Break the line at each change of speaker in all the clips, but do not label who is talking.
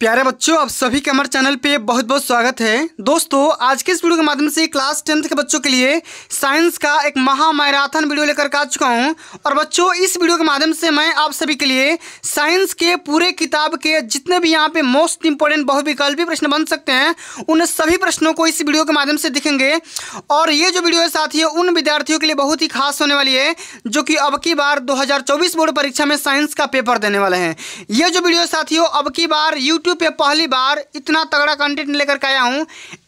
प्यारे बच्चों, आप सभी के हमारे चैनल पे बहुत बहुत स्वागत है। दोस्तों, आज के इस वीडियो के माध्यम से क्लास 10th के बच्चों के लिए साइंस का एक महा मैराथन वीडियो लेकर आ चुका हूं। और बच्चों, इस वीडियो के माध्यम से मैं आप सभी के लिए साइंस के पूरे किताब के जितने भी यहाँ पे मोस्ट इंपोर्टेंट बहुविकल्पी प्रश्न बन सकते हैं, उन सभी प्रश्नों को इस वीडियो के माध्यम से दिखेंगे। और ये जो वीडियो है साथियों, उन विद्यार्थियों के लिए बहुत ही खास होने वाली है जो कि अब की बार 2024 बोर्ड परीक्षा में साइंस का पेपर देने वाले हैं। ये जो वीडियो साथियों, अब की बार यूट्यूब पे पहली बार इतना तगड़ा कंटेंट लेकर के आया हूं।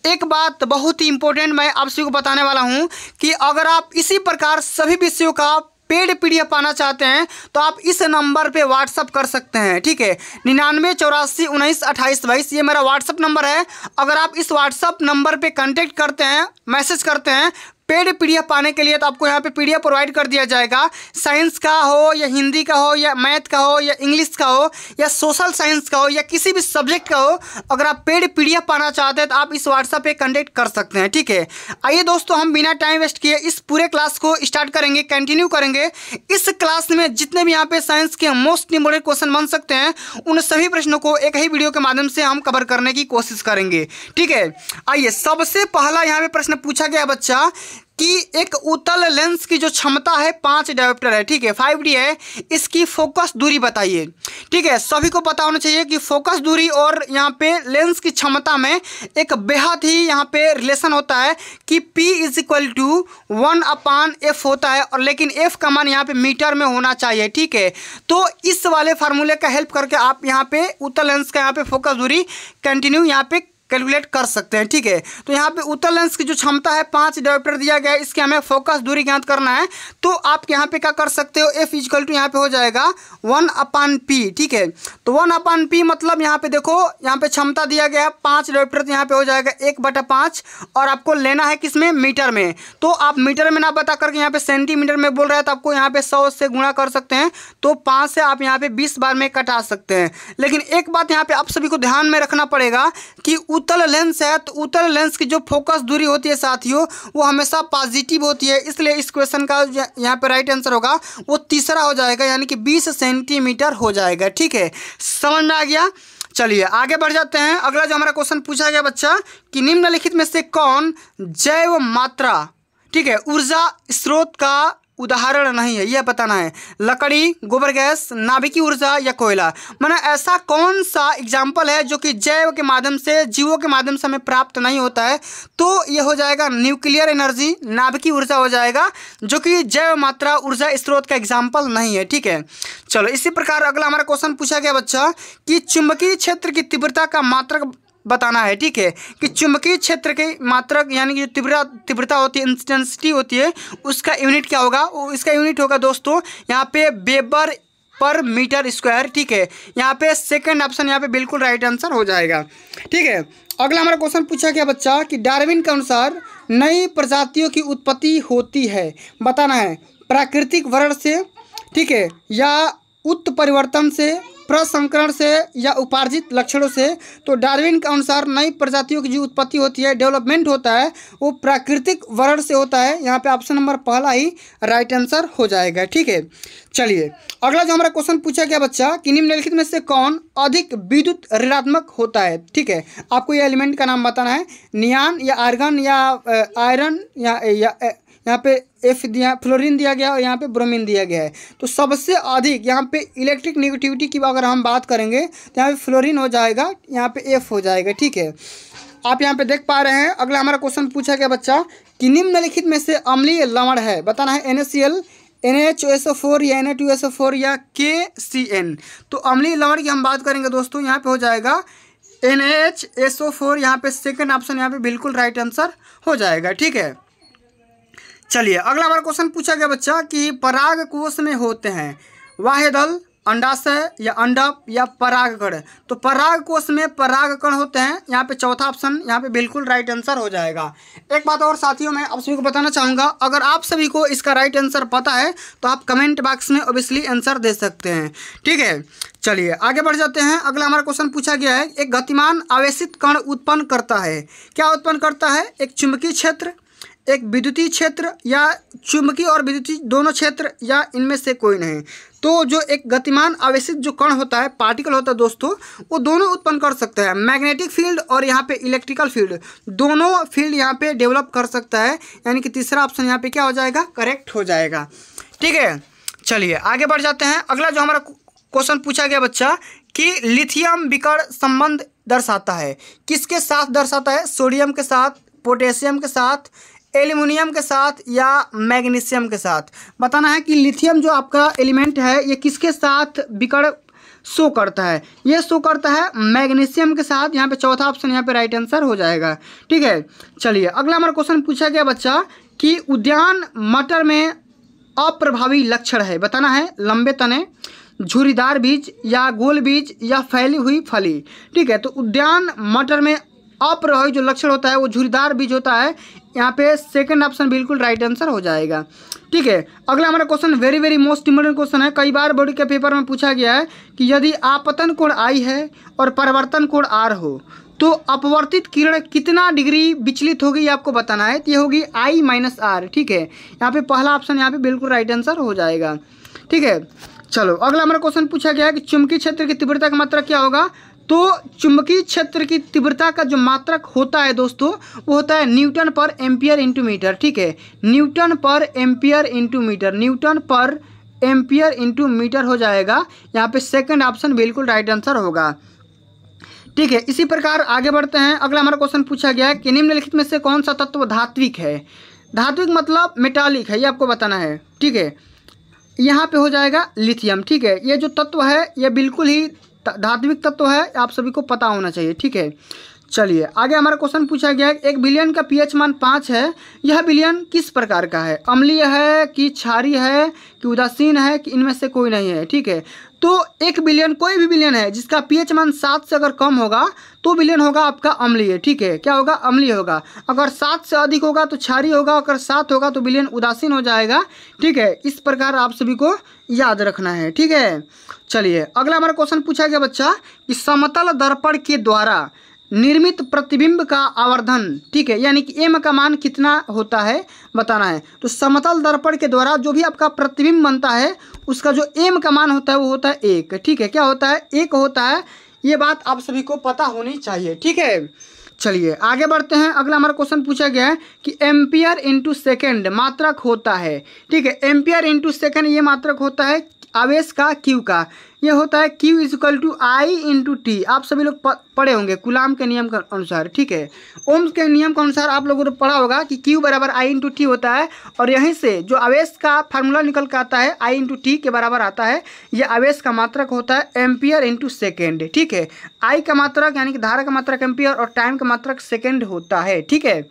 एक बात बहुत ही इंपॉर्टेंट मैं आप सभी को बताने वाला हूं कि अगर आप इसी प्रकार सभी विषयों का पेड पीडीएफ पाना चाहते हैं तो आप इस नंबर पे व्हाट्सअप कर सकते हैं। ठीक है, 9984192822 ये मेरा व्हाट्सअप नंबर है। अगर आप इस व्हाट्सअप नंबर पे कांटेक्ट करते हैं, मैसेज करते हैं पेड पीडीएफ पाने के लिए, तो आपको यहाँ पे पीडीएफ प्रोवाइड कर दिया जाएगा। साइंस का हो या हिंदी का हो या मैथ का हो या इंग्लिश का हो या सोशल साइंस का हो या किसी भी सब्जेक्ट का हो, अगर आप पेड पीडीएफ पाना चाहते हैं तो आप इस व्हाट्सएप पे कांटेक्ट कर सकते हैं। ठीक है, आइए दोस्तों, हम बिना टाइम वेस्ट किए इस पूरे क्लास को स्टार्ट करेंगे, कंटिन्यू करेंगे। इस क्लास में जितने भी यहाँ पे साइंस के मोस्ट इंपोर्टेंट क्वेश्चन बन सकते हैं, उन सभी प्रश्नों को एक ही वीडियो के माध्यम से हम कवर करने की कोशिश करेंगे। ठीक है, आइए, सबसे पहला यहाँ पे प्रश्न पूछा गया बच्चा कि एक उत्तल लेंस की जो क्षमता है 5 डायोप्टर है। ठीक है, 5D है, इसकी फोकस दूरी बताइए। ठीक है, सभी को पता होना चाहिए कि फोकस दूरी और यहाँ पे लेंस की क्षमता में एक बेहद ही यहाँ पे रिलेशन होता है कि P = 1/F होता है, और लेकिन F का मान यहाँ पे मीटर में होना चाहिए। ठीक है, तो इस वाले फार्मूले का हेल्प करके आप यहाँ पे उत्तल लेंस का यहाँ पे फोकस दूरी कंटिन्यू यहाँ पे कैलकुलेट कर सकते हैं। ठीक है, तो यहाँ पे उत्तल लेंस की जो क्षमता है 5 डायोप्टर दिया गया है, इसके हमें फोकस दूरी ज्ञात करना है। तो आप यहाँ पे क्या कर सकते हो, F = यहाँ पे हो जाएगा 1/P। ठीक है, तो 1/P मतलब यहाँ पे देखो, यहाँ पे क्षमता दिया गया है 5 डायोप्टर, तो यहाँ पे हो जाएगा 1/5, और आपको लेना है किसमें, मीटर में। तो आप मीटर में ना बता करके यहाँ पे सेंटीमीटर में बोल रहे हैं, तो आपको यहाँ पे 100 से गुणा कर सकते हैं, तो 5 से आप यहाँ पे 20 बार में कटा सकते हैं। लेकिन एक बात यहाँ पे आप सभी को ध्यान में रखना पड़ेगा कि उत्तल लेंस है, तो उत्तल लेंस की जो फोकस दूरी होती है साथियों, वो हमेशा पॉजिटिव होती है। इसलिए इस क्वेश्चन का यहाँ पे राइट आंसर होगा वो तीसरा हो जाएगा, यानी कि 20 सेंटीमीटर हो जाएगा। ठीक है, समझ में आ गया। चलिए आगे बढ़ जाते हैं। अगला जो हमारा क्वेश्चन पूछा गया बच्चा कि निम्नलिखित में से कौन जैव मात्रा, ठीक है, ऊर्जा स्रोत का उदाहरण नहीं है, यह बताना है। लकड़ी, गोबर गैस, नाभिकीय ऊर्जा या कोयला। माने ऐसा कौन सा एग्जाम्पल है जो कि जैव के माध्यम से, जीवों के माध्यम से हमें प्राप्त नहीं होता है, तो यह हो जाएगा न्यूक्लियर एनर्जी, नाभिकीय ऊर्जा हो जाएगा, जो कि जैव मात्रा ऊर्जा स्रोत का एग्जाम्पल नहीं है। ठीक है, चलो इसी प्रकार अगला हमारा क्वेश्चन पूछा गया बच्चा कि चुंबकीय क्षेत्र की तीव्रता का मात्रक बताना है। ठीक है, कि चुंबकीय क्षेत्र के मात्रक यानी कि जो तीव्रता होती है, इंटेंसिटी होती है, उसका यूनिट क्या होगा, इसका यूनिट होगा दोस्तों यहाँ पे वेबर पर मीटर स्क्वायर। ठीक है, यहाँ पे सेकंड ऑप्शन यहाँ पे बिल्कुल राइट आंसर हो जाएगा। ठीक है, अगला हमारा क्वेश्चन पूछा गया बच्चा कि डार्विन के अनुसार नई प्रजातियों की उत्पत्ति होती है, बताना है। प्राकृतिक वर्ण से, ठीक है, या उत्परिवर्तन से, प्रसंकरण से या उपार्जित लक्षणों से। तो डार्विन के अनुसार नई प्रजातियों की जो उत्पत्ति होती है, डेवलपमेंट होता है, वो प्राकृतिक वर्ण से होता है। यहाँ पे ऑप्शन नंबर पहला ही राइट आंसर हो जाएगा। ठीक है, चलिए अगला जो हमारा क्वेश्चन पूछा गया बच्चा कि निम्नलिखित में से कौन अधिक विद्युत ऋणात्मक होता है। ठीक है, आपको ये एलिमेंट का नाम बताना है। नियान या आर्गन या आयरन या यहाँ पे F दिया, फ्लोरीन दिया गया और यहाँ पे ब्रोमीन दिया गया है। तो सबसे अधिक यहाँ पे इलेक्ट्रिक नेगेटिविटी की अगर हम बात करेंगे तो यहाँ पे फ्लोरीन हो जाएगा, यहाँ पे F हो जाएगा। ठीक है, आप यहाँ पे देख पा रहे हैं। अगला हमारा क्वेश्चन पूछा गया बच्चा कि निम्नलिखित में से अम्लीय लवण है, बताना है। NaCl, NaHSO4 या Na2SO4 या KCN। तो अम्लीय लवण की हम बात करेंगे दोस्तों, यहाँ पे हो जाएगा NaHSO4, यहाँ पे सेकेंड ऑप्शन यहाँ पे बिल्कुल राइट आंसर हो जाएगा। ठीक है, चलिए अगला हमारा क्वेश्चन पूछा गया बच्चा कि पराग कोश में होते हैं वाह्यदल, अंडाशय या अंडप या परागकण। तो पराग कोश में परागकण होते हैं, यहाँ पे चौथा ऑप्शन यहाँ पे बिल्कुल राइट आंसर हो जाएगा। एक बात और साथियों, मैं आप सभी को बताना चाहूँगा, अगर आप सभी को इसका राइट आंसर पता है तो आप कमेंट बॉक्स में ऑब्वियसली आंसर दे सकते हैं। ठीक है, चलिए आगे बढ़ जाते हैं। अगला हमारा क्वेश्चन पूछा गया है, एक गतिमान आवेशित कण उत्पन्न करता है, क्या उत्पन्न करता है? एक चुंबकीय क्षेत्र, एक विद्युतीय क्षेत्र, या चुंबकीय और विद्युतीय दोनों क्षेत्र, या इनमें से कोई नहीं। तो जो एक गतिमान आवेशित जो कण होता है, पार्टिकल होता है दोस्तों, वो दोनों उत्पन्न कर सकता है। मैग्नेटिक फील्ड और यहाँ पे इलेक्ट्रिकल फील्ड, दोनों फील्ड यहाँ पे डेवलप कर सकता है। यानी कि तीसरा ऑप्शन यहाँ पे क्या हो जाएगा, करेक्ट हो जाएगा। ठीक है, चलिए आगे बढ़ जाते हैं। अगला जो हमारा क्वेश्चन पूछा गया बच्चा कि लिथियम विकर्ण संबंध दर्शाता है, किसके साथ दर्शाता है? सोडियम के साथ, पोटेशियम के साथ, एल्युमिनियम के साथ या मैग्नीशियम के साथ। बताना है कि लिथियम जो आपका एलिमेंट है ये किसके साथ विकर्ण शो करता है? ये शो करता है मैग्नीशियम के साथ। यहाँ पे चौथा ऑप्शन यहाँ पे राइट आंसर हो जाएगा। ठीक है, चलिए अगला हमारा क्वेश्चन पूछा गया बच्चा कि उद्यान मटर में अप्रभावी लक्षण है। बताना है लंबे तने, झुर्रीदार बीज या गोल बीज या फैली हुई फली। ठीक है, तो उद्यान मटर में अप्रभावी जो लक्षण होता है वो झुर्रीदार बीज होता है। यहाँ पे सेकंड ऑप्शन बिल्कुल राइट आंसर हो जाएगा। ठीक है, अगला हमारा question very very most important question है। कई बार बोर्ड के पेपर में पूछा गया है कि यदि आपतन कोण I है और परिवर्तन कोण R हो तो अपवर्तित किरण कितना डिग्री विचलित होगी, ये आपको बताना है। तो ये होगी I - R। ठीक है, यहाँ पे पहला ऑप्शन यहाँ पे बिल्कुल राइट आंसर हो जाएगा। ठीक है, चलो अगला हमारा क्वेश्चन पूछा गया है कि चुंबकीय क्षेत्र की तीव्रता का मात्रक क्या होगा? तो चुंबकीय क्षेत्र की तीव्रता का जो मात्रक होता है दोस्तों वो होता है न्यूटन पर एम्पियर इंटू मीटर। ठीक है, न्यूटन पर एम्पियर इंटू मीटर, न्यूटन पर एम्पियर इंटू मीटर हो जाएगा। यहाँ पे सेकंड ऑप्शन बिल्कुल राइट आंसर होगा। ठीक है, इसी प्रकार आगे बढ़ते हैं। अगला हमारा क्वेश्चन पूछा गया है कि निम्नलिखित में से कौन सा तत्व धात्विक है? धात्विक मतलब मेटालिक है, ये आपको बताना है। ठीक है, यहाँ पे हो जाएगा लिथियम। ठीक है, ये जो तत्व है ये बिल्कुल ही धात्विक तत्व है, आप सभी को पता होना चाहिए। ठीक है, चलिए आगे हमारा क्वेश्चन पूछा गया है 1 बिलियन का pH मान 5 है, यह बिलियन किस प्रकार का है? अम्लीय है कि क्षारीय है कि उदासीन है कि इनमें से कोई नहीं है? ठीक है, तो 1 बिलियन कोई भी बिलियन है जिसका pH मान 7 से अगर कम होगा तो बिलियन होगा आपका अम्लीय। ठीक है, क्या होगा? अम्लीय होगा। अगर 7 से अधिक होगा तो क्षारीय होगा, अगर 7 होगा तो बिलियन उदासीन हो जाएगा। ठीक है, इस प्रकार आप सभी को याद रखना है। ठीक है, चलिए अगला हमारा क्वेश्चन पूछा गया बच्चा कि समतल दर्पण के द्वारा निर्मित प्रतिबिंब का आवर्धन, ठीक है, यानी कि एम का मान कितना होता है बताना है। तो समतल दर्पण के द्वारा जो भी आपका प्रतिबिंब बनता है उसका जो एम का मान होता है वो होता है 1। ठीक है, क्या होता है? 1 होता है। ये बात आप सभी को पता होनी चाहिए। ठीक है, चलिए आगे बढ़ते हैं। अगला हमारा क्वेश्चन पूछा गया है कि एम्पियर इंटू सेकेंड मात्रक होता है। ठीक है, एम्पियर इंटू सेकेंड ये मात्रक होता है आवेश का Q का। ये होता है Q = I × T। आप सभी लोग पढ़े होंगे कूलाम के नियम के अनुसार। ठीक है, ओम्स के नियम के अनुसार आप लोगों ने पढ़ा होगा कि Q = I × T होता है। और यहीं से जो आवेश का फार्मूला निकल के आता है I × T के बराबर आता है। ये आवेश का मात्रक होता है एम्पियर इंटू सेकेंड। ठीक है, I का मात्रक यानी कि धारा का मात्रक एम्पियर और टाइम का मात्रक सेकेंड होता है। ठीक है,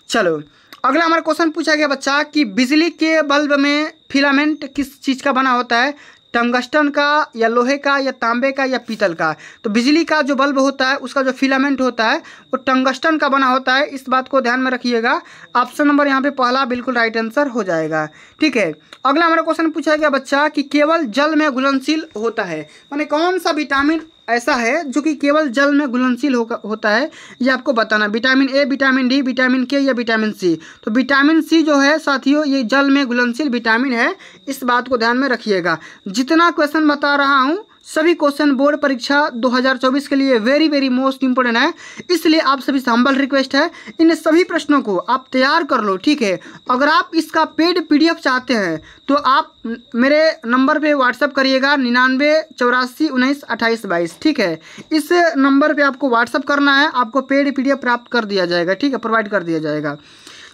चलो अगला हमारा क्वेश्चन पूछा गया बच्चा कि बिजली के बल्ब में फिलामेंट किस चीज़ का बना होता है? टंगस्टन का या लोहे का या तांबे का या पीतल का? तो बिजली का जो बल्ब होता है उसका जो फिलामेंट होता है वो टंगस्टन का बना होता है। इस बात को ध्यान में रखिएगा। ऑप्शन नंबर यहाँ पे पहला बिल्कुल राइट आंसर हो जाएगा। ठीक है, अगला हमारा क्वेश्चन पूछा गया बच्चा कि केवल जल में घुलनशील होता है, माने कौन सा विटामिन ऐसा है जो कि केवल जल में घुलनशील होता है? ये आपको बताना। Vitamin A, vitamin D, vitamin के या विटामिन सी? तो विटामिन सी जो है साथियों ये जल में घुलनशील विटामिन है। इस बात को ध्यान में रखिएगा। जितना क्वेश्चन बता रहा हूँ सभी क्वेश्चन बोर्ड परीक्षा 2024 के लिए वेरी वेरी मोस्ट इंपोर्टेंट है, इसलिए आप सभी से हम्बल रिक्वेस्ट है इन सभी प्रश्नों को आप तैयार कर लो। ठीक है, अगर आप इसका पेड PDF चाहते हैं तो आप मेरे नंबर पे व्हाट्सअप करिएगा 99 84 19 28 22। ठीक है, इस नंबर पे आपको व्हाट्सअप करना है, आपको पेड PDF प्राप्त कर दिया जाएगा। ठीक है, प्रोवाइड कर दिया जाएगा।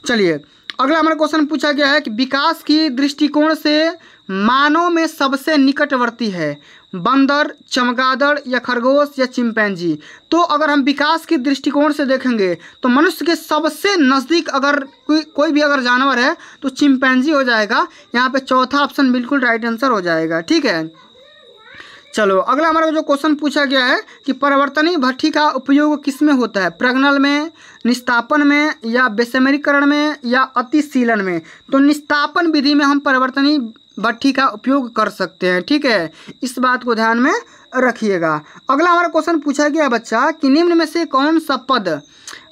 चलिए अगला हमारा क्वेश्चन पूछा गया है कि विकास की दृष्टिकोण से मानव में सबसे निकटवर्ती है? बंदर, चमगादड़ या खरगोश या चिंपैंजी? तो अगर हम विकास के दृष्टिकोण से देखेंगे तो मनुष्य के सबसे नज़दीक अगर कोई भी अगर जानवर है तो चिंपैंजी हो जाएगा। यहाँ पे चौथा ऑप्शन बिल्कुल राइट आंसर हो जाएगा। ठीक है, चलो अगला हमारा जो क्वेश्चन पूछा गया है कि परिवर्तनीय भट्ठी का उपयोग किस में होता है? प्रज्वलन में, निस्तापन में या बेसमेरीकरण में या अतिशीलन में? तो निस्तापन विधि में हम परिवर्तनीय भट्ठी का उपयोग कर सकते हैं। ठीक है, इस बात को ध्यान में रखिएगा। अगला हमारा क्वेश्चन पूछा गया बच्चा कि निम्न में से कौन सा पद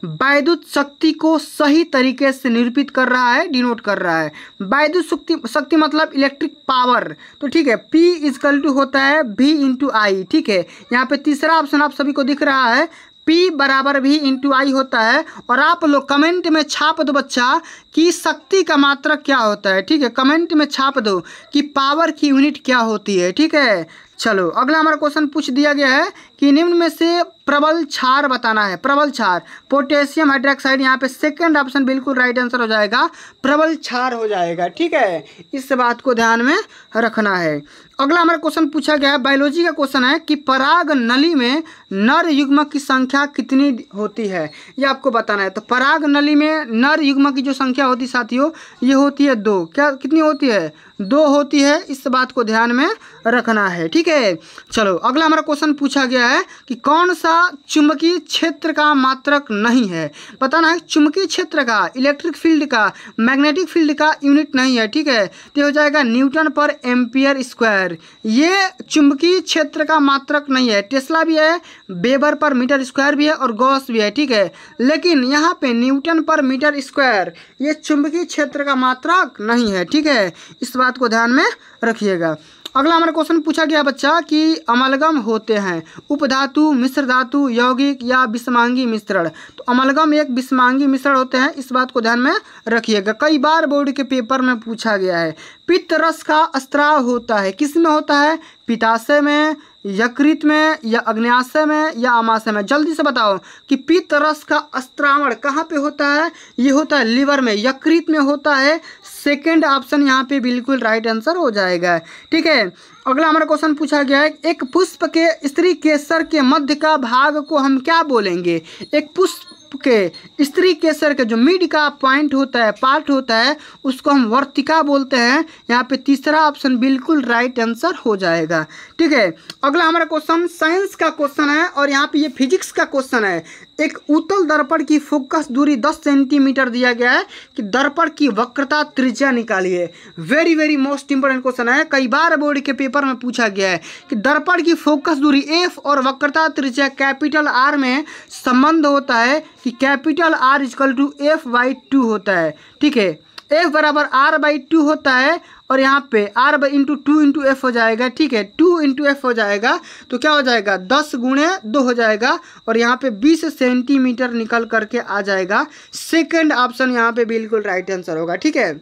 वैद्युत शक्ति को सही तरीके से निरूपित कर रहा है, डिनोट कर रहा है। वैद्युत शक्ति मतलब इलेक्ट्रिक पावर। तो ठीक है, P इक्वल टू होता है V इंटू आई। ठीक है, यहाँ पे तीसरा ऑप्शन आप सभी को दिख रहा है, P बराबर V इंटू आई होता है। और आप लोग कमेंट में छाप दो बच्चा कि शक्ति का मात्रक क्या होता है। ठीक है, कमेंट में छाप दो कि पावर की यूनिट क्या होती है। ठीक है, चलो अगला हमारा क्वेश्चन पूछ दिया गया है कि निम्न में से प्रबल क्षार बताना है। प्रबल क्षार, पोटेशियम हाइड्रोक्साइड, यहाँ पे सेकंड ऑप्शन बिल्कुल राइट आंसर हो जाएगा, प्रबल क्षार हो जाएगा। ठीक है, इस बात को ध्यान में रखना है। अगला हमारा क्वेश्चन पूछा गया है, बायोलॉजी का क्वेश्चन है कि पराग नली में नर युग्मक की संख्या कितनी होती है, ये आपको बताना है। तो पराग नली में नर युग्मक की जो संख्या होती है साथियों, ये होती है 2। क्या कितनी होती है? 2 होती है, इस बात को ध्यान में रखना है। ठीक है, चलो अगला हमारा क्वेश्चन पूछा गया है कि कौन सा चुंबकीय क्षेत्र का मात्रक नहीं है, बताना है। चुंबकीय क्षेत्र का, इलेक्ट्रिक फील्ड का, मैग्नेटिक फील्ड का यूनिट नहीं है। ठीक है, तो हो जाएगा न्यूटन पर एम्पियर स्क्वायर। ये चुंबकीय क्षेत्र का मात्रक नहीं है। टेस्ला भी है, वेबर पर मीटर स्क्वायर भी है और गॉस भी है। ठीक है, लेकिन यहाँ पे न्यूटन पर मीटर स्क्वायर ये चुंबकीय क्षेत्र का मात्रक नहीं है। ठीक है, इस बात को ध्यान में रखिएगा। अगला हमारा क्वेश्चन पूछा गया बच्चा कि अमलगम होते हैं उपधातु, मिश्र धातु, यौगिक या विषमांगी मिश्रण। तो अमलगम एक विषमांगी मिश्रण होते हैं, इस बात को ध्यान में रखिएगा। कई बार बोर्ड के पेपर में पूछा गया है। पित्त रस का स्त्राव होता है, किस में होता है? पित्ताशय में, यकृत में, या अग्न्याशय में, या आमाशय में। जल्दी से बताओ कि पित्त रस का स्त्रावण कहाँ पे होता है? ये होता है लीवर में, यकृत में होता है। सेकंड ऑप्शन यहाँ पे बिल्कुल राइट आंसर हो जाएगा। ठीक है, अगला हमारा क्वेश्चन पूछा गया है, एक पुष्प के स्त्री केसर के मध्य का भाग को हम क्या बोलेंगे? एक पुष्प के स्त्री केसर के जो मिड का पॉइंट होता है, पार्ट होता है, उसको हम वर्तिका बोलते हैं। यहाँ पे तीसरा ऑप्शन बिल्कुल राइट आंसर हो जाएगा। ठीक है, अगला हमारा क्वेश्चन साइंस का क्वेश्चन है और यहाँ पे ये फिजिक्स का क्वेश्चन है। एक उत्तल दर्पण की फोकस दूरी 10 सेंटीमीटर दिया गया है कि दर्पण की वक्रता त्रिज्या निकालिए। Very very most important question है, कई बार बोर्ड के पेपर में पूछा गया है कि दर्पण की फोकस दूरी f और वक्रता त्रिज्या कैपिटल R में संबंध होता है कि capital R equal to f/2 होता है। ठीक है, f बराबर R/2 होता है और यहाँ पे R इंटू 2 इंटू एफ हो जाएगा। ठीक है, 2 इंटू एफ हो जाएगा तो क्या हो जाएगा? 10 गुणे 2 हो जाएगा और यहाँ पे 20 सेंटीमीटर निकल करके आ जाएगा। सेकंड ऑप्शन यहाँ पे बिल्कुल राइट आंसर होगा। ठीक है,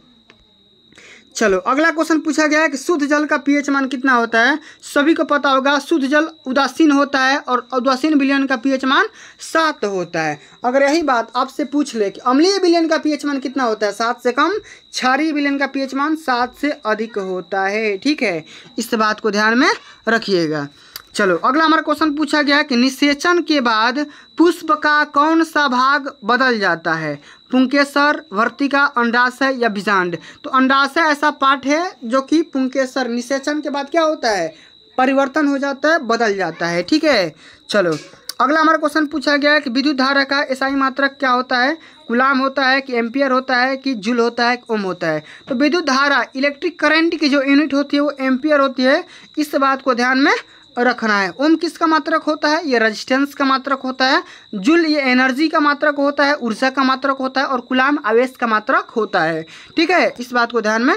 चलो अगला क्वेश्चन पूछा गया है कि शुद्ध जल का पीएच मान कितना होता है? सभी को पता होगा, शुद्ध जल उदासीन होता है और उदासीन विलयन का पीएच मान 7 होता है। अगर यही बात आपसे पूछ ले कि अम्लीय विलयन का पीएच मान कितना होता है? 7 से कम। क्षारीय विलयन का पीएच मान 7 से अधिक होता है। ठीक है, इस बात को ध्यान में रखिएगा। चलो अगला हमारा क्वेश्चन पूछा गया कि निषेचन के बाद पुष्प का कौन सा भाग बदल जाता है? पुंकेसर, वर्तिका, अंडाशय या बीजांड। तो अंडाशय ऐसा पार्ट है जो कि पुंकेसर, निषेचन के बाद क्या होता है? परिवर्तन हो जाता है, बदल जाता है। ठीक है, चलो अगला हमारा क्वेश्चन पूछा गया है कि विद्युत धारा का एसआई मात्रक क्या होता है? कूलाम होता है कि एम्पियर होता है कि जूल होता है कि ओम होता है? तो विद्युत धारा, इलेक्ट्रिक करंट की जो यूनिट होती है वो एम्पियर होती है, इस बात को ध्यान में रखना है। ओम किसका मात्रक होता है? ये रेजिस्टेंस का मात्रक होता है। जूल ये एनर्जी का मात्रक होता है, ऊर्जा का मात्रक होता है और कूलाम आवेश का मात्रक होता है। ठीक है, इस बात को ध्यान में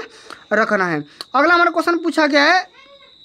रखना है। अगला हमारा क्वेश्चन पूछा गया है,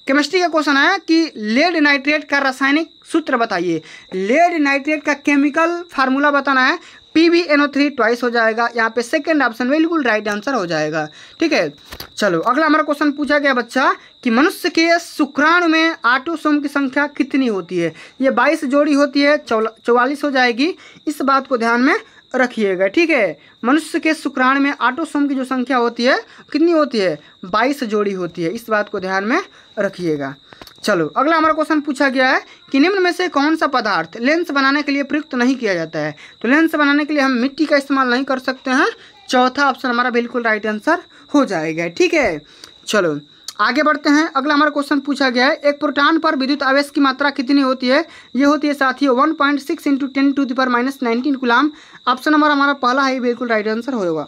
केमिस्ट्री का क्वेश्चन है कि लेड नाइट्रेट का रासायनिक सूत्र बताइए। लेड नाइट्रेट का केमिकल फार्मूला बताना है। PbNO3 ट्वाइस हो जाएगा। यहाँ पे सेकंड ऑप्शन बिल्कुल राइट आंसर हो जाएगा। ठीक है, चलो अगला हमारा क्वेश्चन पूछा गया बच्चा कि मनुष्य के शुक्राणु में ऑटोसोम की संख्या कितनी होती है? ये 22 जोड़ी होती है, 44 हो जाएगी। इस बात को ध्यान में रखिएगा। ठीक है, मनुष्य के शुक्राणु में ऑटोसोम की जो संख्या होती है कितनी होती है? 22 जोड़ी होती है। इस बात को ध्यान में रखिएगा। चलो अगला हमारा क्वेश्चन पूछा गया है कि निम्न में से कौन सा पदार्थ लेंस बनाने के लिए प्रयुक्त नहीं किया जाता है? तो लेंस बनाने के लिए हम मिट्टी का इस्तेमाल नहीं कर सकते हैं। चौथा ऑप्शन हमारा बिल्कुल राइट आंसर हो जाएगा। ठीक है, चलो आगे बढ़ते हैं। अगला हमारा क्वेश्चन पूछा गया है, एक प्रोटॉन पर विद्युत आवेश की मात्रा कितनी होती है? ये होती है साथियों 1.6 × 10⁻⁻19 कूलाम। ऑप्शन नंबर हमारा पहला है, बिल्कुल राइट आंसर होगा।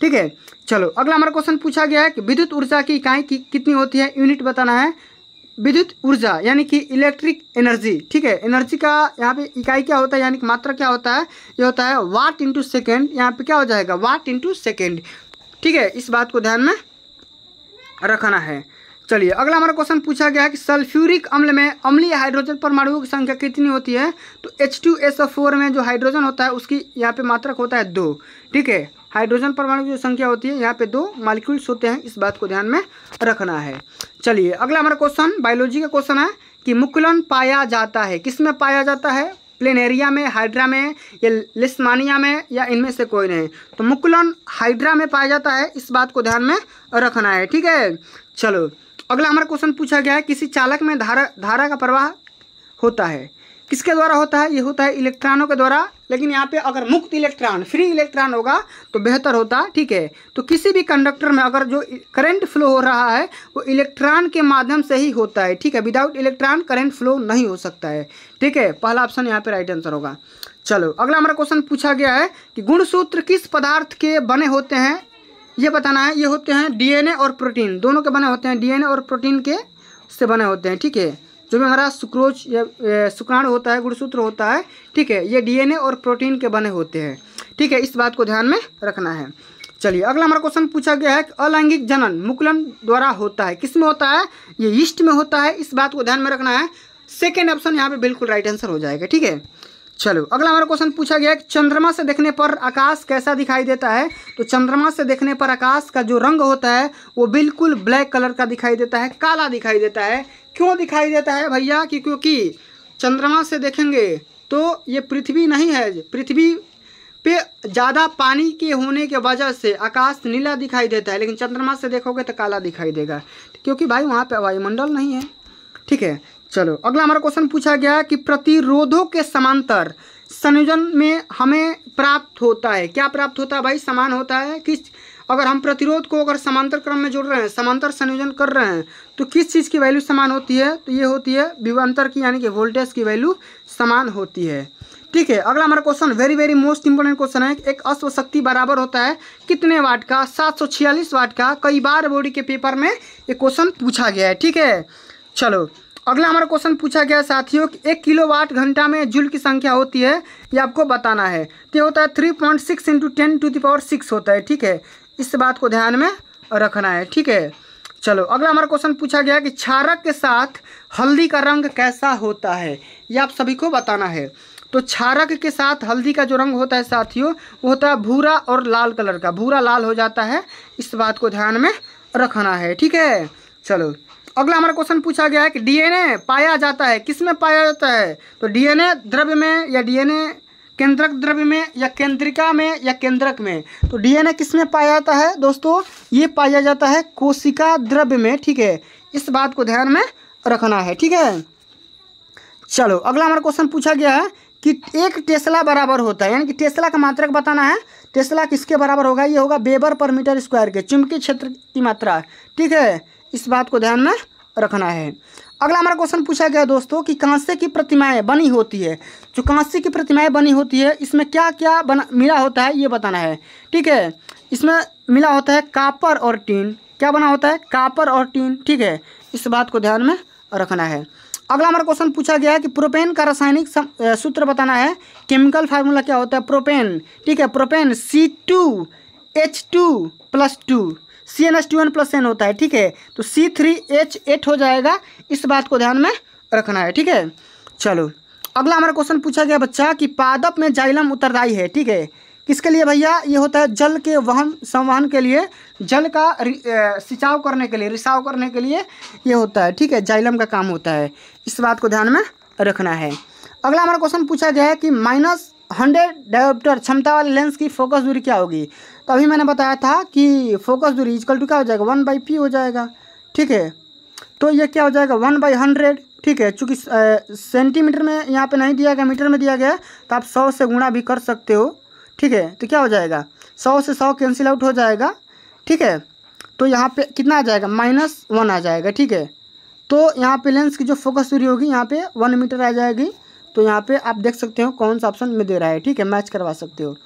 ठीक है, चलो अगला हमारा क्वेश्चन पूछा गया है कि विद्युत ऊर्जा की इकाई कितनी होती है? यूनिट बताना है। विद्युत ऊर्जा यानी कि इलेक्ट्रिक एनर्जी, ठीक है। एनर्जी का यहाँ पे इकाई क्या होता है यानी कि मात्रा क्या होता है, ये होता है वाट इंटू सेकेंड। यहाँ पे क्या हो जाएगा, वाट इंटू सेकेंड, ठीक है। इस बात को ध्यान में रखना है। चलिए अगला हमारा क्वेश्चन पूछा गया है कि सल्फ्यूरिक अम्ल में अम्लीय हाइड्रोजन परमाणुओं की संख्या कितनी होती है। तो H2SO4 में जो हाइड्रोजन होता है उसकी यहाँ पे मात्रक होता है 2, ठीक है। हाइड्रोजन परमाणु की जो संख्या होती है यहाँ पे 2 मॉलिक्यूल्स होते हैं, इस बात को ध्यान में रखना है। चलिए अगला हमारा क्वेश्चन बायोलॉजी का क्वेश्चन है कि मुकुलन पाया जाता है, किस में पाया जाता है, प्लेनेरिया में, हाइड्रा में या लिस्मानिया में या इनमें से कोई नहीं। तो मुकुलन हाइड्रा में पाया जाता है, इस बात को ध्यान में रखना है, ठीक है। चलो अगला हमारा क्वेश्चन पूछा गया है किसी चालक में धारा का प्रवाह होता है, किसके द्वारा होता है, ये होता है इलेक्ट्रॉनों के द्वारा। लेकिन यहाँ पे अगर मुक्त इलेक्ट्रॉन, फ्री इलेक्ट्रॉन होगा तो बेहतर होता, ठीक है। तो किसी भी कंडक्टर में अगर जो करंट फ्लो हो रहा है वो इलेक्ट्रॉन के माध्यम से ही होता है, ठीक है। विदाउट इलेक्ट्रॉन करंट फ्लो नहीं हो सकता है, ठीक है। पहला ऑप्शन यहाँ पे राइट आंसर होगा। चलो अगला हमारा क्वेश्चन पूछा गया है कि गुणसूत्र किस पदार्थ के बने होते हैं, ये बताना है। ये होते हैं डीएनए और प्रोटीन, दोनों के बने होते हैं, डीएनए और प्रोटीन के से बने होते हैं, ठीक है। जो भी हमारा सुक्रोज या शुक्राणु होता है, गुणसूत्र होता है, ठीक है, ये डीएनए और प्रोटीन के बने होते हैं, ठीक है। इस बात को ध्यान में रखना है। चलिए अगला हमारा क्वेश्चन पूछा गया है कि अलैंगिक जनन मुकुलन द्वारा होता है, किस में होता है, ये यीस्ट में होता है, इस बात को ध्यान में रखना है। सेकेंड ऑप्शन यहाँ पे बिल्कुल राइट आंसर हो जाएगा, ठीक है। चलो अगला हमारा क्वेश्चन पूछा गया है कि चंद्रमा से देखने पर आकाश कैसा दिखाई देता है। तो चंद्रमा से देखने पर आकाश का जो रंग होता है वो बिल्कुल ब्लैक कलर का दिखाई देता है, काला दिखाई देता है। क्यों दिखाई देता है भैया, कि क्योंकि चंद्रमा से देखेंगे तो ये पृथ्वी नहीं है, पृथ्वी पे ज़्यादा पानी के होने के वजह से आकाश नीला दिखाई देता है, लेकिन चंद्रमा से देखोगे तो काला दिखाई देगा, क्योंकि भाई वहाँ पे वायुमंडल नहीं है, ठीक है। चलो अगला हमारा क्वेश्चन पूछा गया कि प्रतिरोधों के समांतर संयोजन में हमें प्राप्त होता है, क्या प्राप्त होता है भाई, समान होता है। किस, अगर हम प्रतिरोध को अगर समांतर क्रम में जोड़ रहे हैं, समांतर संयोजन कर रहे हैं, तो किस चीज़ की वैल्यू समान होती है, तो ये होती है विभवांतर की, यानी कि वोल्टेज की वैल्यू समान होती है, ठीक है। अगला हमारा question very very most important question है, एक अश्व शक्ति बराबर होता है कितने वाट का, 746 वाट का। कई बार बोर्ड के पेपर में ये क्वेश्चन पूछा गया है, ठीक है। चलो अगला हमारा क्वेश्चन पूछा गया साथियों कि 1 किलोवाट घंटा में जूल की संख्या होती है, ये आपको बताना है। तो ये होता है 3.6 × 10⁶ होता है, ठीक है। इस बात को ध्यान में रखना है, ठीक है। चलो अगला हमारा क्वेश्चन पूछा गया कि क्षारक के साथ हल्दी का रंग कैसा होता है, ये आप सभी को बताना है। तो क्षारक के साथ हल्दी का जो रंग होता है साथियों वो होता है भूरा और लाल कलर का, भूरा लाल हो जाता है, इस बात को ध्यान में रखना है, ठीक है। चलो अगला हमारा क्वेश्चन पूछा गया है कि डीएनए पाया जाता है, किस में पाया जाता है। तो डीएनए द्रव्य में या डीएनए केंद्रक द्रव्य में या केंद्रिका में या केंद्रक में। तो डीएनए किस में पाया जाता है दोस्तों, ये पाया जाता है कोशिका द्रव्य में, ठीक है। इस बात को ध्यान में रखना है, ठीक है। चलो अगला हमारा क्वेश्चन पूछा गया है कि 1 टेस्ला बराबर होता है, यानी कि टेस्ला का मात्रक बताना है। टेस्ला किसके बराबर होगा, ये होगा वेबर पर मीटर स्क्वायर के, चुंबकीय क्षेत्र की मात्रा, ठीक है। इस बात को ध्यान में रखना है। अगला हमारा क्वेश्चन पूछा गया दोस्तों कि कांस्य की प्रतिमाएं बनी होती है। जो कांस्य की प्रतिमाएं बनी होती है इसमें क्या क्या मिला होता है ये बताना है, ठीक है। इसमें मिला होता है कापर और टीन, क्या बना होता है, कापर और टीन, ठीक है। इस बात को ध्यान में रखना है। अगला हमारा क्वेश्चन पूछा गया है कि प्रोपेन का रासायनिक सूत्र बताना है। केमिकल फार्मूला क्या होता है, प्रोपेन, ठीक है। प्रोपेन C2H2+2 CnH2n+n होता है, ठीक है। तो C3H8 हो जाएगा, इस बात को ध्यान में रखना है, ठीक है। चलो अगला हमारा क्वेश्चन पूछा गया बच्चा कि पादप में जाइलम उत्तरदायी है, ठीक है। किसके लिए भैया, ये होता है जल के संवहन के लिए, जल का सिंचाव करने के लिए, रिसाव करने के लिए ये होता है, ठीक है। जाइलम का काम होता है, इस बात को ध्यान में रखना है। अगला हमारा क्वेश्चन पूछा गया है कि -100 डायोप्टर क्षमता वाले लेंस की फोकस दूरी क्या होगी। तो अभी मैंने बताया था कि फोकस दूरी इक्वल टू क्या हो जाएगा, 1/p हो जाएगा, ठीक है। तो ये क्या हो जाएगा 1/100, ठीक है। चूँकि सेंटीमीटर में यहाँ पे नहीं दिया गया, मीटर में दिया गया, तो आप 100 से गुणा भी कर सकते हो, ठीक है। तो क्या हो जाएगा 100 से 100 कैंसिल आउट हो जाएगा, ठीक है। तो यहाँ पे कितना आ जाएगा, -1 आ जाएगा, ठीक है। तो यहाँ पे लेंस की जो फोकस दूरी होगी यहाँ पे 1 मीटर आ जाएगी। तो यहाँ पे आप देख सकते हो कौन सा ऑप्शन में दे रहा है, ठीक है, मैच करवा सकते हो,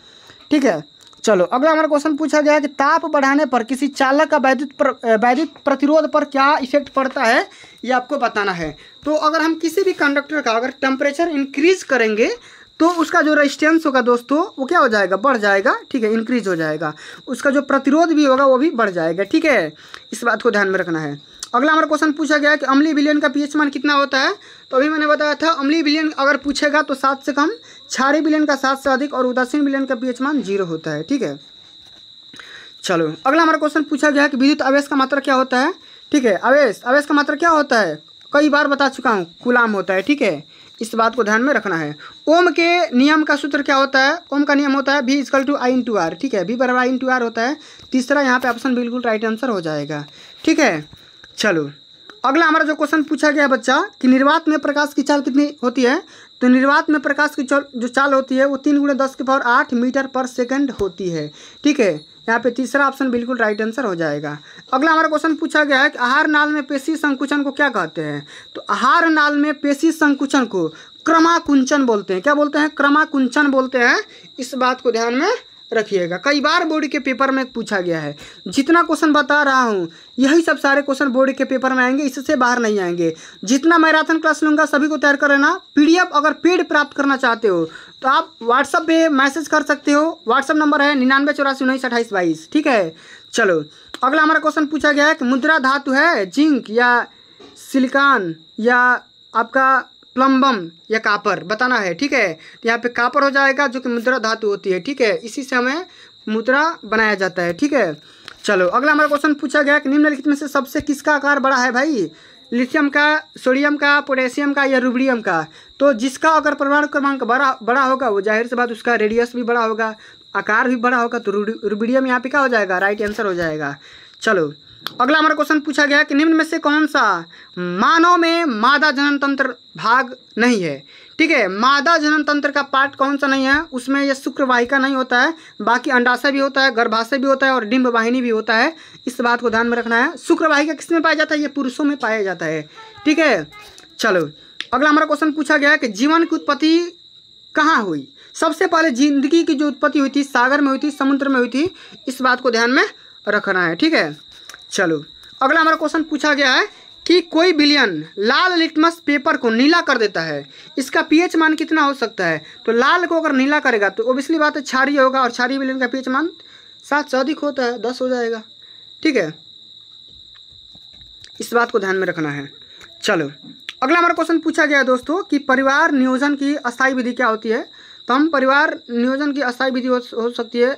ठीक है। चलो अगला हमारा क्वेश्चन पूछा गया है कि ताप बढ़ाने पर किसी चालक का वैद्युत प्रतिरोध पर क्या इफेक्ट पड़ता है, ये आपको बताना है। तो अगर हम किसी भी कंडक्टर का अगर टेम्परेचर इंक्रीज करेंगे तो उसका जो रेजिस्टेंस होगा दोस्तों वो क्या हो जाएगा, बढ़ जाएगा, ठीक है, इंक्रीज हो जाएगा। उसका जो प्रतिरोध भी होगा वो भी बढ़ जाएगा, ठीक है, इस बात को ध्यान में रखना है। अगला हमारा क्वेश्चन पूछा गया है कि अम्लीय विलयन का पीएच मान कितना होता है। तो अभी मैंने बताया था अम्लीय विलयन अगर पूछेगा तो 7 से कम, क्षारीय विलयन का 7 से अधिक और उदासीन विलयन का पीएच मान 0 होता है, ठीक है। चलो अगला हमारा क्वेश्चन पूछा गया है कि विद्युत आवेश का मात्रा क्या होता है, ठीक है। आवेश का मात्रा क्या होता है, कई बार बता चुका हूँ, कूलाम होता है, ठीक है, इस बात को ध्यान में रखना है। ओम के नियम का सूत्र क्या होता है, ओम का नियम होता है V = I/R, ठीक है, V = I/R होता है। तीसरा यहाँ पे ऑप्शन बिल्कुल राइट आंसर हो जाएगा, ठीक है। चलो अगला हमारा जो क्वेश्चन पूछा गया बच्चा कि निर्वात में प्रकाश की चाल कितनी होती है। तो निर्वात में प्रकाश की जो चाल होती है वो 3 × 10⁸ मीटर/सेकंड होती है, ठीक है। यहाँ पे तीसरा ऑप्शन बिल्कुल राइट आंसर हो जाएगा। अगला हमारा क्वेश्चन पूछा गया है कि आहार नाल में पेशी संकुचन को क्या कहते हैं। तो आहार नाल में पेशी संकुचन को क्रमाकुंचन बोलते हैं। क्या बोलते हैं, क्रमाकुंचन बोलते हैं। इस बात को ध्यान में रखिएगा, कई बार बोर्ड के पेपर में पूछा गया है। जितना क्वेश्चन बता रहा हूँ यही सब सारे क्वेश्चन बोर्ड के पेपर में आएंगे, इससे बाहर नहीं आएंगे। जितना मैराथन क्लास लूँगा सभी को तैयार कर लेना। PDF अगर पेड प्राप्त करना चाहते हो तो आप व्हाट्सएप पे मैसेज कर सकते हो। व्हाट्सएप नंबर है 9984192822, ठीक है। चलो अगला हमारा क्वेश्चन पूछा गया है कि मुद्रा धातु है जिंक या सिलिकॉन या आपका प्लम्बम या कापर, बताना है, ठीक है। तो यहाँ पे कापर हो जाएगा जो कि मुद्रा धातु होती है, ठीक है, इसी से हमें मुद्रा बनाया जाता है, ठीक है। चलो अगला हमारा क्वेश्चन पूछा गया कि निम्नलिखित में से सबसे किसका आकार बड़ा है भाई, लिथियम का, सोडियम का, पोटेशियम का या रुबिडियम का। तो जिसका अगर परमाणु क्रमांक बड़ा होगा वो जाहिर सी बात उसका रेडियस भी बड़ा होगा, आकार भी बड़ा होगा, तो रुबिडियम यहाँ पे क्या हो जाएगा, राइट आंसर हो जाएगा। चलो अगला हमारा क्वेश्चन पूछा गया कि निम्न में से कौन सा मानव में मादा जनन तंत्र भाग नहीं है, ठीक है। मादा जनन तंत्र का पार्ट कौन सा नहीं है, उसमें यह शुक्रवाहिका नहीं होता है, बाकी अंडाशय भी होता है, गर्भाशय भी होता है और डिंब वाहिनी भी होता है। इस बात को ध्यान में रखना है। शुक्रवाहिका किस में पाया जाता है, ये पुरुषों में पाया जाता है, ठीक है। चलो अगला हमारा क्वेश्चन पूछा गया कि जीवन की उत्पत्ति कहाँ हुई। सबसे पहले जिंदगी की जो उत्पत्ति हुई थी सागर में हुई थी, समुद्र में हुई थी, इस बात को ध्यान में रखना है, ठीक है। चलो अगला हमारा क्वेश्चन पूछा गया है कि कोई विलयन लाल लिटमस पेपर को नीला कर देता है, इसका पीएच मान कितना हो सकता है। तो लाल को अगर नीला करेगा तो ओबियसली बात है क्षारीय होगा, और क्षारीय विलयन का पीएच मान 7 से अधिक होता है, 10 हो जाएगा, ठीक है, इस बात को ध्यान में रखना है। चलो अगला हमारा क्वेश्चन पूछा गया दोस्तों कि परिवार नियोजन की अस्थायी विधि क्या होती है। तो हम परिवार नियोजन की अस्थायी विधि हो सकती है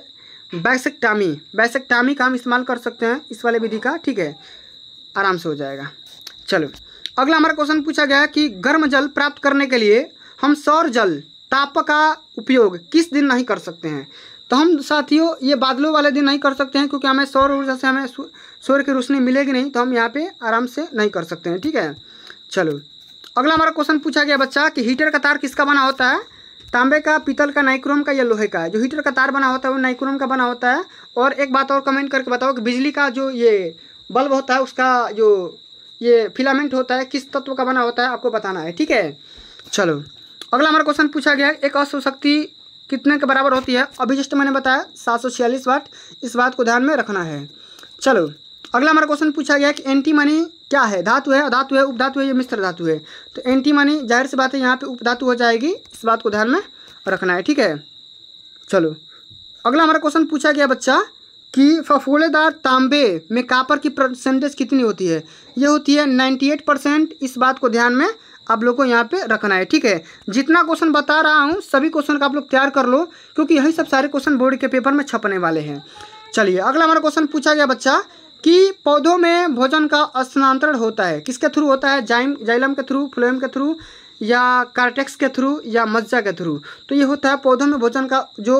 वैसेक्टॉमी का हम इस्तेमाल कर सकते हैं इस वाले विधि का, ठीक है, आराम से हो जाएगा। चलो अगला हमारा क्वेश्चन पूछा गया कि गर्म जल प्राप्त करने के लिए हम सौर जल ताप का उपयोग किस दिन नहीं कर सकते हैं। तो हम साथियों ये बादलों वाले दिन नहीं कर सकते हैं, क्योंकि हमें सौर ऊर्जा से हमें सूर्य की रोशनी मिलेगी नहीं, तो हम यहाँ पे आराम से नहीं कर सकते हैं, ठीक है। चलो अगला हमारा क्वेश्चन पूछा गया बच्चा कि हीटर का तार किसका बना होता है, तांबे का, पीतल का, नाइक्रोम का या लोहे का। जो हीटर का तार बना होता है वो नाइक्रोम का बना होता है। और एक बात और कमेंट करके बताओ कि बिजली का जो ये बल्ब होता है उसका जो ये फिलामेंट होता है किस तत्व का बना होता है, आपको बताना है, ठीक है। चलो अगला हमारा क्वेश्चन पूछा गया एक अश्व शक्ति कितने के बराबर होती है। अभी जस्ट मैंने बताया 746 वाट, इस बात को ध्यान में रखना है। चलो अगला हमारा क्वेश्चन पूछा गया कि एंटीमनी क्या है, धातु है, अधातु है, उपधातु है या मिश्र धातु है। तो एंटीमनी जाहिर सी बात है यहाँ पे उपधातु हो जाएगी, इस बात को ध्यान में रखना है, ठीक है। चलो अगला हमारा क्वेश्चन पूछा गया बच्चा कि फफोलेदार तांबे में कापर की परसेंटेज कितनी होती है। ये होती है 98%, इस बात को ध्यान में आप लोग को यहाँ पे रखना है, ठीक है। जितना क्वेश्चन बता रहा हूँ सभी क्वेश्चन का आप लोग तैयार कर लो, क्योंकि यही सब सारे क्वेश्चन बोर्ड के पेपर में छपने वाले हैं। चलिए अगला हमारा क्वेश्चन पूछा गया बच्चा कि पौधों में भोजन का स्थानांतरण होता है किसके थ्रू होता है, जाइलम के थ्रू, फ्लोएम के थ्रू या कार्टेक्स के थ्रू या मज्जा के थ्रू। तो ये होता है पौधों में भोजन का जो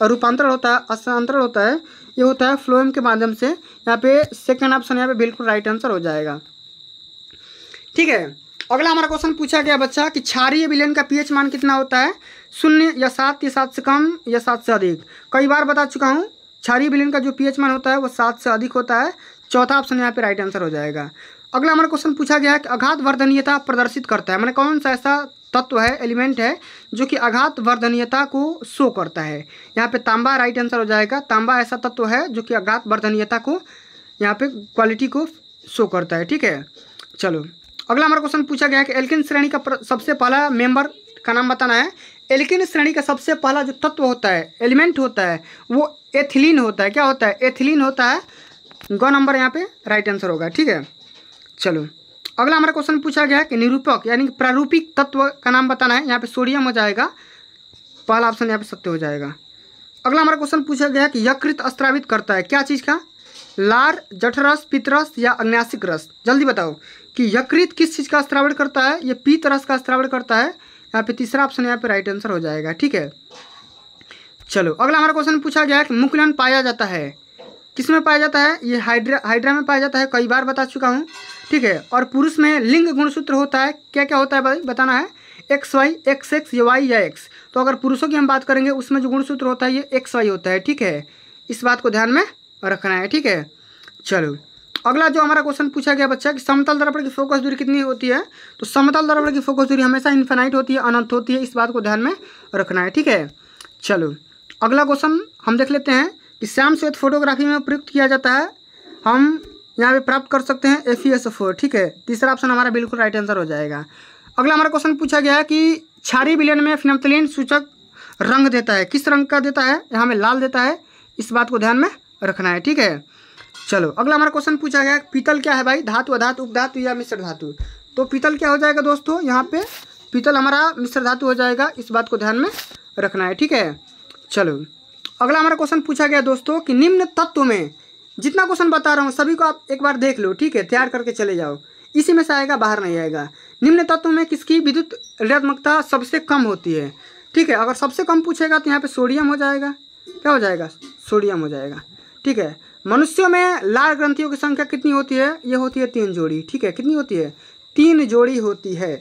रूपांतरण होता है, स्थानांतरण होता है, ये होता है फ्लोएम के माध्यम से। यहाँ पे सेकंड ऑप्शन यहाँ पे बिल्कुल राइट आंसर हो जाएगा, ठीक है। अगला हमारा क्वेश्चन पूछा गया बच्चा कि क्षारीय विलयन का पीएच मान कितना होता है, 0 या 7 या 7 से कम या 7 से अधिक। कई बार बता चुका हूँ क्षारीय विलयन का जो पीएच मान होता है वो 7 से अधिक होता है। चौथा ऑप्शन यहाँ पे राइट आंसर हो जाएगा। अगला हमारा क्वेश्चन पूछा गया है कि आघात वर्धनीयता प्रदर्शित करता है, मैंने कौन सा ऐसा तत्व है, एलिमेंट है, जो कि आघात वर्धनीयता को शो करता है। यहाँ पे तांबा राइट आंसर हो जाएगा। तांबा ऐसा तत्व है जो कि आघात वर्धनीयता को यहाँ पे क्वालिटी को शो करता है। ठीक है, चलो अगला हमारा क्वेश्चन पूछा गया है कि एल्किन श्रेणी का सबसे पहला मेंबर का नाम बताना है। एल्किन श्रेणी का सबसे पहला जो तत्व होता है, एलिमेंट होता है, वो एथिलीन होता है। क्या होता है? एथिलीन होता है। ग नंबर यहाँ पे राइट आंसर होगा। ठीक है, चलो अगला हमारा क्वेश्चन पूछा गया है कि निरूपक यानी कि प्रारूपिक तत्व का नाम बताना है। यहाँ पे सोडियम हो जाएगा, पहला ऑप्शन यहाँ पे सत्य हो जाएगा। अगला हमारा क्वेश्चन पूछा गया है कि यकृत स्त्रावित करता है क्या चीज़ का? लार, जठरस, पित्तरस या अग्न्याशिक रस? जल्दी बताओ कि यकृत किस चीज़ का स्त्रावण करता है? ये पीत रस का स्त्रावण करता है। यहाँ पे तीसरा ऑप्शन यहाँ पे राइट आंसर हो जाएगा। ठीक है, चलो अगला हमारा क्वेश्चन पूछा गया है कि मुकुलन पाया जाता है किस में पाया जाता है? ये हाइड्रा में पाया जाता है, कई बार बता चुका हूँ। ठीक है, और पुरुष में लिंग गुणसूत्र होता है। क्या क्या होता है भाई बताना है? XY, XX या Y या X। तो अगर पुरुषों की हम बात करेंगे उसमें जो गुणसूत्र होता है ये XY होता है। ठीक है, इस बात को ध्यान में रखना है। ठीक है, चलो अगला जो हमारा क्वेश्चन पूछा गया बच्चा कि समतल दर्पण की फोकस दूरी कितनी होती है? तो समतल दर्पण की फोकस दूरी हमेशा इन्फिनाइट होती है, अनंत होती है। इस बात को ध्यान में रखना है। ठीक है, चलो अगला क्वेश्चन हम देख लेते हैं कि श्याम श्वेत फोटोग्राफी में प्रयुक्त किया जाता है। हम यहाँ पे प्राप्त कर सकते हैं FeSO4। ठीक है, तीसरा ऑप्शन हमारा बिल्कुल राइट आंसर हो जाएगा। अगला हमारा क्वेश्चन पूछा गया है कि क्षारीय विलयन में फिनोप्थलीन सूचक रंग देता है, किस रंग का देता है? यहाँ में लाल देता है। इस बात को ध्यान में रखना है। ठीक है, चलो अगला हमारा क्वेश्चन पूछा गया पीतल क्या है भाई? धातु, अधातु, उपधातु या मिश्र धातु? तो पीतल क्या हो जाएगा दोस्तों? यहाँ पे पीतल हमारा मिश्र धातु हो जाएगा। इस बात को ध्यान में रखना है। ठीक है, चलो अगला हमारा क्वेश्चन पूछा गया दोस्तों कि निम्न तत्व में, जितना क्वेश्चन बता रहा हूँ सभी को आप एक बार देख लो। ठीक है, तैयार करके चले जाओ, इसी में से आएगा, बाहर नहीं आएगा। निम्न तत्व में किसकी विद्युत ऋणात्मकता सबसे कम होती है? ठीक है, अगर सबसे कम पूछेगा तो यहाँ पे सोडियम हो जाएगा। क्या हो जाएगा? सोडियम हो जाएगा। ठीक है, मनुष्यों में लाल ग्रंथियों की संख्या कितनी होती है? ये होती है 3 जोड़ी। ठीक है, कितनी होती है? 3 जोड़ी होती है।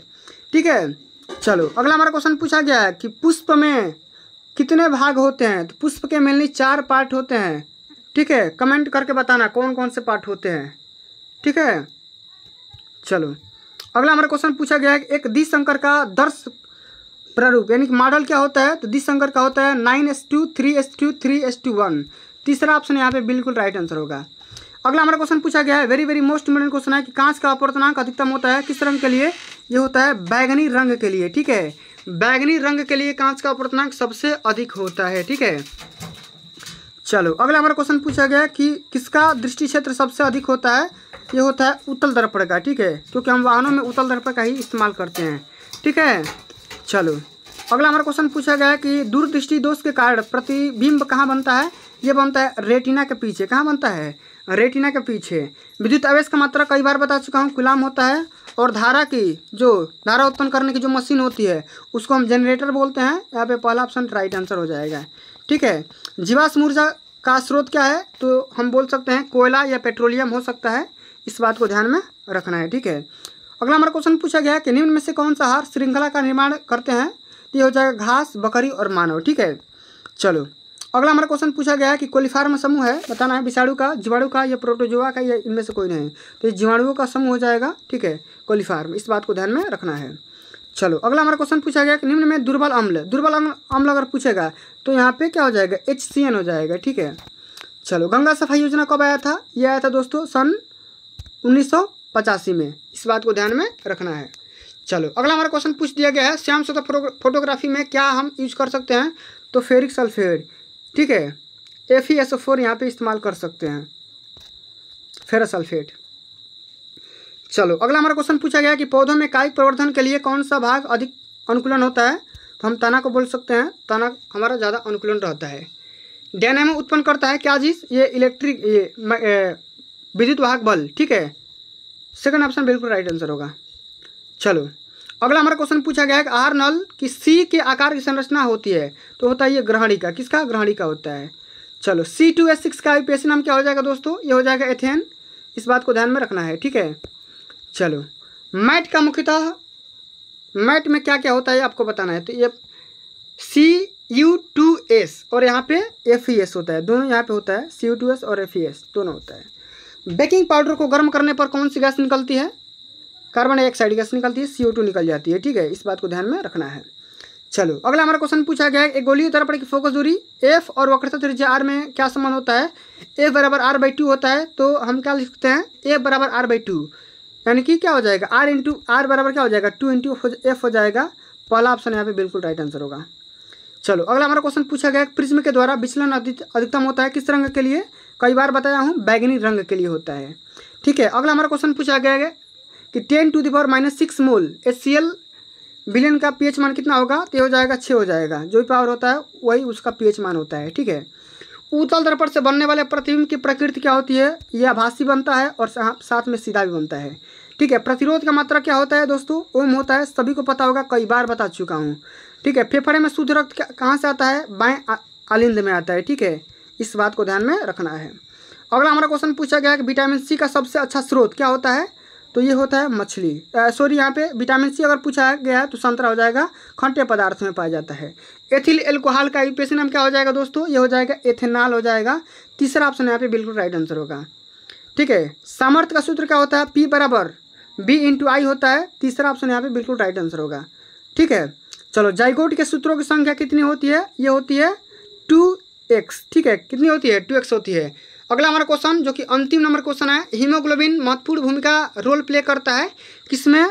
ठीक है, चलो अगला हमारा क्वेश्चन पूछा गया है कि पुष्प में कितने भाग होते हैं? तो पुष्प के मेनली 4 पार्ट होते हैं। ठीक है, कमेंट करके बताना कौन कौन से पार्ट होते हैं। ठीक है, चलो अगला हमारा क्वेश्चन पूछा गया है कि एक द्विसंकर का दर्श प्रारूप यानी कि मॉडल क्या होता है? तो द्विसंकर का होता है 9s2 3s2 3s1। तीसरा ऑप्शन यहाँ पे बिल्कुल राइट आंसर होगा। अगला हमारा क्वेश्चन पूछा गया है, very very most important question है कि कांच का अपवर्तनांक अधिकतम होता है किस रंग के लिए? ये होता है बैगनी रंग के लिए। ठीक है, बैगनी रंग के लिए कांच का अपवर्तनांक सबसे अधिक होता है। ठीक है, चलो अगला हमारा क्वेश्चन पूछा गया कि किसका दृष्टि क्षेत्र सबसे अधिक होता है? ये होता है उत्तल दर्पण का। ठीक है, क्योंकि हम वाहनों में उत्तल दर्पण का ही इस्तेमाल करते हैं। ठीक है, चलो अगला हमारा क्वेश्चन पूछा गया है कि दूरदृष्टि दोष के कारण प्रतिबिंब कहाँ बनता है? ये बनता है रेटिना के पीछे। कहाँ बनता है? रेटिना के पीछे। विद्युत आवेश का मात्रा कई बार बता चुका हूँ, कूलाम होता है। और धारा की जो धारा उत्पन्न करने की जो मशीन होती है उसको हम जनरेटर बोलते हैं। यहाँ पे पहला ऑप्शन राइट आंसर हो जाएगा। ठीक है, जीवाश्म ऊर्जा का स्रोत क्या है? तो हम बोल सकते हैं कोयला या पेट्रोलियम हो सकता है। इस बात को ध्यान में रखना है। ठीक है, अगला हमारा क्वेश्चन पूछा गया है कि निम्न में से कौन सा आहार श्रृंखला का निर्माण करते हैं? ये हो जाएगा घास, बकरी और मानव। ठीक है, चलो अगला हमारा क्वेश्चन पूछा गया है कि कोलिफॉर्म समूह है, बताना है विषाणु का, जीवाणु का या प्रोटोजोआ का या इनमें से कोई नहीं। तो ये जीवाणुओं का समूह हो जाएगा। ठीक है, कोलिफॉर्म। इस बात को ध्यान में रखना है। चलो अगला हमारा क्वेश्चन पूछा गया कि निम्न में दुर्बल अम्ल अगर पूछेगा तो यहाँ पे क्या हो जाएगा? HCN हो जाएगा। ठीक है, चलो गंगा सफाई योजना कब आया था? ये आया था दोस्तों सन 1985 में। इस बात को ध्यान में रखना है। चलो अगला हमारा क्वेश्चन पूछ दिया गया है श्याम श्वेत फोटोग्राफी में क्या हम यूज कर सकते हैं? तो फेरिक सल्फेट। ठीक है, FeSO4 यहाँ पे इस्तेमाल कर सकते हैं, फेरस सल्फेट। चलो अगला हमारा क्वेश्चन पूछा गया कि पौधों में कायिक प्रवर्धन के लिए कौन सा भाग अधिक अनुकूलन होता है? तो हम तना को बोल सकते हैं, तना हमारा ज़्यादा अनुकूलन रहता है। डायनेमो उत्पन्न करता है क्या चीज़? ये इलेक्ट्रिक, ये विद्युत वाहक बल। ठीक है, सेकंड ऑप्शन बिल्कुल राइट आंसर होगा। चलो अगला हमारा क्वेश्चन पूछा गया है कि आहार नल की C के आकार की संरचना होती है। तो होता है ये ग्रहणी का। किसका? ग्रहणी का होता है। चलो C2H6 का आईपीएसी नाम क्या हो जाएगा दोस्तों? ये हो जाएगा एथेन। इस बात को ध्यान में रखना है। ठीक है, चलो मैट का मुख्यतः, मैट में क्या क्या होता है आपको बताना है। तो ये Cu2S और यहाँ पे FeS होता है, दोनों यहाँ पे होता है। Cu2S और FeS दोनों होता है। बेकिंग पाउडर को गर्म करने पर कौन सी गैस निकलती है? कार्बन डाइऑक्साइड गैस निकलती है, CO2 निकल जाती है। ठीक है, इस बात को ध्यान में रखना है। चलो अगला हमारा क्वेश्चन पूछा गया है, एक गोलीय दर्पण की फोकस दूरी F और वक्रता त्रिज्या R में क्या संबंध होता है? F बराबर R/2 होता है, तो हम क्या लिखते हैं? F बराबर R/2, यानी कि क्या हो जाएगा? R बराबर क्या हो जाएगा? 2 F हो जाएगा। पहला ऑप्शन यहाँ पे बिल्कुल राइट आंसर होगा। चलो अगला हमारा क्वेश्चन पूछा गया, प्रिज्म के द्वारा विचलन अधिकतम होता है किस रंग के लिए? कई बार बताया हूँ, बैंगनी रंग के लिए होता है। ठीक है, अगला हमारा क्वेश्चन पूछा गया है कि 10⁻⁻6 मोल HCl विलेन का pH मान कितना होगा? तो ये हो जाएगा 6 हो जाएगा। जो भी पावर होता है वही उसका pH मान होता है। ठीक है, उत्तल दर्पण से बनने वाले प्रतिबिंब की प्रकृति क्या होती है? यह आभासी बनता है और साथ में सीधा भी बनता है। ठीक है, प्रतिरोध का मात्रा क्या होता है दोस्तों? ओम होता है, सभी को पता होगा, कई बार बता चुका हूँ। ठीक है, फेफड़े में शुद्ध रक्त कहाँ से आता है? बाएं आलिंद में आता है। ठीक है, इस बात को ध्यान में रखना है। अगला हमारा क्वेश्चन पूछा गया कि विटामिन सी का सबसे अच्छा स्रोत क्या होता है? तो ये होता है मछली। सॉरी, यहाँ पे विटामिन सी अगर पूछा गया है तो संतरा हो जाएगा, खंडीय पदार्थ में पाया जाता है। एथिल एल्कोहल का यूपीएससी नाम क्या हो जाएगा दोस्तों? ये हो जाएगा एथेनॉल हो जाएगा। तीसरा ऑप्शन यहाँ पे बिल्कुल राइट आंसर होगा। ठीक है, सामर्थ्य का सूत्र क्या होता है? P बराबर B/I होता है। तीसरा ऑप्शन यहाँ पे बिल्कुल राइट आंसर होगा। ठीक है, चलो जाइगोट के सूत्रों की संख्या कितनी होती है? ये होती है 2x। ठीक है, कितनी होती है? 2x होती है। अगला हमारा क्वेश्चन जो कि अंतिम नंबर क्वेश्चन है, हीमोग्लोबिन महत्वपूर्ण भूमिका रोल प्ले करता है किसमें?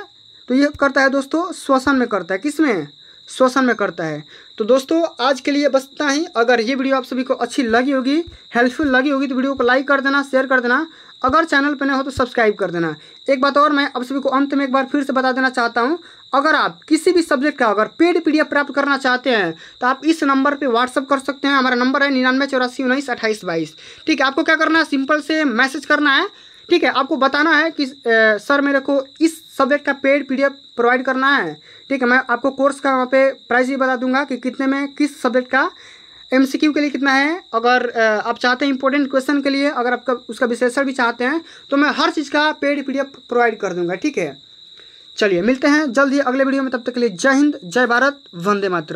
तो ये करता है दोस्तों श्वसन में करता है। किसमें? श्वसन में करता है। तो दोस्तों आज के लिए बस इतना ही। अगर ये वीडियो आप सभी को अच्छी लगी होगी, हेल्पफुल लगी होगी, तो वीडियो को लाइक कर देना, शेयर कर देना। अगर चैनल पर नए हो तो सब्सक्राइब कर देना। एक बात और मैं आप सभी को अंत में एक बार फिर से बता देना चाहता हूँ, अगर आप किसी भी सब्जेक्ट का अगर पेड PDF प्राप्त करना चाहते हैं तो आप इस नंबर पे व्हाट्सअप कर सकते हैं। हमारा नंबर है 9984192822। ठीक है, आपको क्या करना है? सिंपल से मैसेज करना है। ठीक है, आपको बताना है कि सर मेरे को इस सब्जेक्ट का पेड PDF प्रोवाइड करना है। ठीक है, मैं आपको कोर्स का वहाँ पे प्राइस भी बता दूंगा कि कितने में, किस सब्जेक्ट का, MCQ के लिए कितना है। अगर आप चाहते हैं इंपॉर्टेंट क्वेश्चन के लिए, अगर आपका उसका विश्लेषण भी चाहते हैं तो मैं हर चीज़ का पेड PDF प्रोवाइड कर दूंगा। ठीक है, चलिए मिलते हैं जल्द ही अगले वीडियो में। तब तक के लिए जय हिंद, जय भारत, वंदे मातरम।